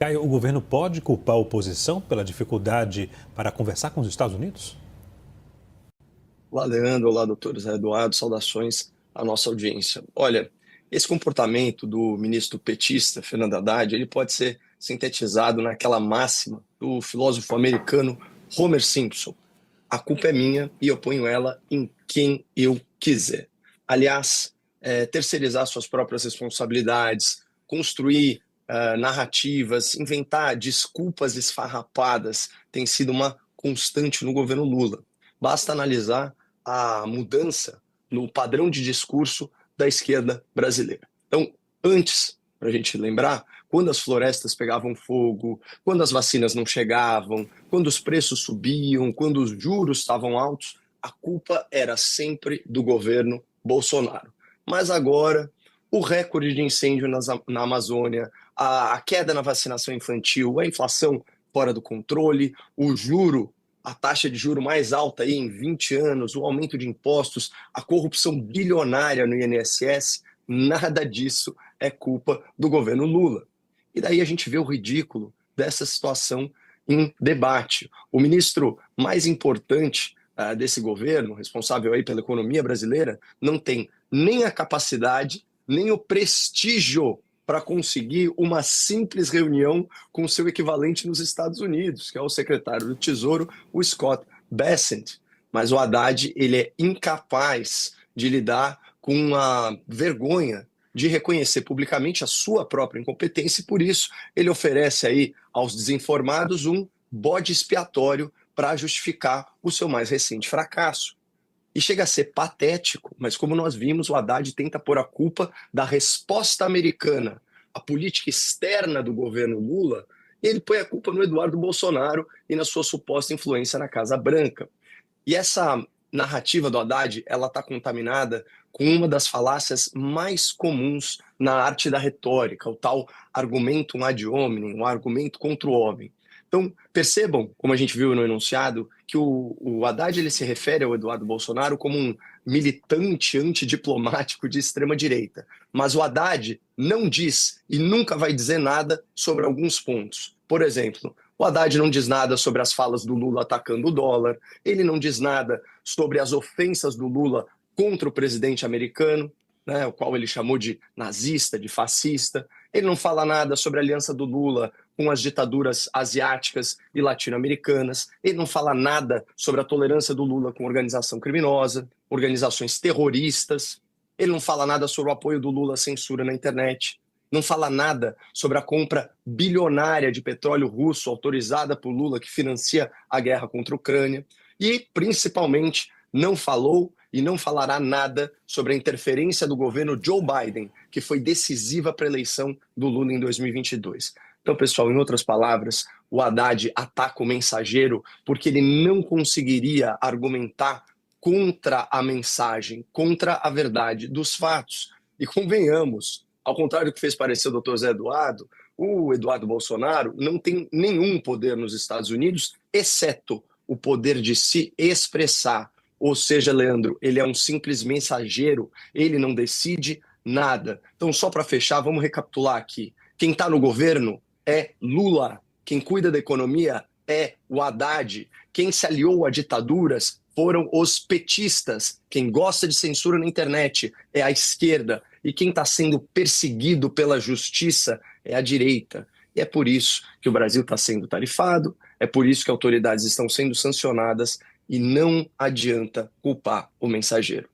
Caio, o governo pode culpar a oposição pela dificuldade para conversar com os Estados Unidos? Olá, Leandro. Olá, doutor Zé Eduardo. Saudações à nossa audiência. Olha, esse comportamento do ministro petista, Fernando Haddad, ele pode ser sintetizado naquela máxima do filósofo americano Homer Simpson. A culpa é minha e eu ponho ela em quem eu quiser. Aliás, terceirizar suas próprias responsabilidades, construir narrativas, inventar desculpas esfarrapadas tem sido uma constante no governo Lula. Basta analisar a mudança no padrão de discurso da esquerda brasileira. Então, antes, para a gente lembrar, quando as florestas pegavam fogo, quando as vacinas não chegavam, quando os preços subiam, quando os juros estavam altos, a culpa era sempre do governo Bolsonaro. Mas agora, o recorde de incêndio na Amazônia, a queda na vacinação infantil, a inflação fora do controle, a taxa de juro mais alta aí em 20 anos, o aumento de impostos, a corrupção bilionária no INSS, nada disso é culpa do governo Lula. E daí a gente vê o ridículo dessa situação em debate. O ministro mais importante desse governo, responsável aí pela economia brasileira, não tem nem a capacidade, nem o prestígio para conseguir uma simples reunião com seu equivalente nos Estados Unidos, que é o secretário do Tesouro, o Scott Bessent. Mas o Haddad, ele é incapaz de lidar com a vergonha de reconhecer publicamente a sua própria incompetência e, por isso, ele oferece aí aos desinformados um bode expiatório para justificar o seu mais recente fracasso. E chega a ser patético, mas como nós vimos, o Haddad tenta pôr a culpa da resposta americana à política externa do governo Lula, e ele põe a culpa no Eduardo Bolsonaro e na sua suposta influência na Casa Branca. E essa narrativa do Haddad, ela está contaminada com uma das falácias mais comuns na arte da retórica, o tal argumentum ad hominem, um argumento contra o homem. Então, percebam, como a gente viu no enunciado, que o Haddad ele se refere ao Eduardo Bolsonaro como um militante antidiplomático de extrema-direita. Mas o Haddad não diz e nunca vai dizer nada sobre alguns pontos. Por exemplo, o Haddad não diz nada sobre as falas do Lula atacando o dólar, ele não diz nada sobre as ofensas do Lula contra o presidente americano, né, o qual ele chamou de nazista, de fascista. Ele não fala nada sobre a aliança do Lula com as ditaduras asiáticas e latino-americanas. Ele não fala nada sobre a tolerância do Lula com organização criminosa, organizações terroristas. Ele não fala nada sobre o apoio do Lula à censura na internet. Não fala nada sobre a compra bilionária de petróleo russo autorizada por Lula, que financia a guerra contra a Ucrânia. E, principalmente, não falou e não falará nada sobre a interferência do governo Joe Biden, que foi decisiva para a eleição do Lula em 2022. Então, pessoal, em outras palavras, o Haddad ataca o mensageiro porque ele não conseguiria argumentar contra a mensagem, contra a verdade dos fatos. E convenhamos, ao contrário do que fez parecer o doutor Zé Eduardo, o Eduardo Bolsonaro não tem nenhum poder nos Estados Unidos, exceto o poder de se expressar. Ou seja, Leandro, ele é um simples mensageiro, ele não decide nada. Então, só para fechar, vamos recapitular aqui. Quem está no governo é Lula. Quem cuida da economia é o Haddad. Quem se aliou a ditaduras foram os petistas. Quem gosta de censura na internet é a esquerda. E quem está sendo perseguido pela justiça é a direita. E é por isso que o Brasil está sendo tarifado, é por isso que autoridades estão sendo sancionadas e não adianta culpar o mensageiro.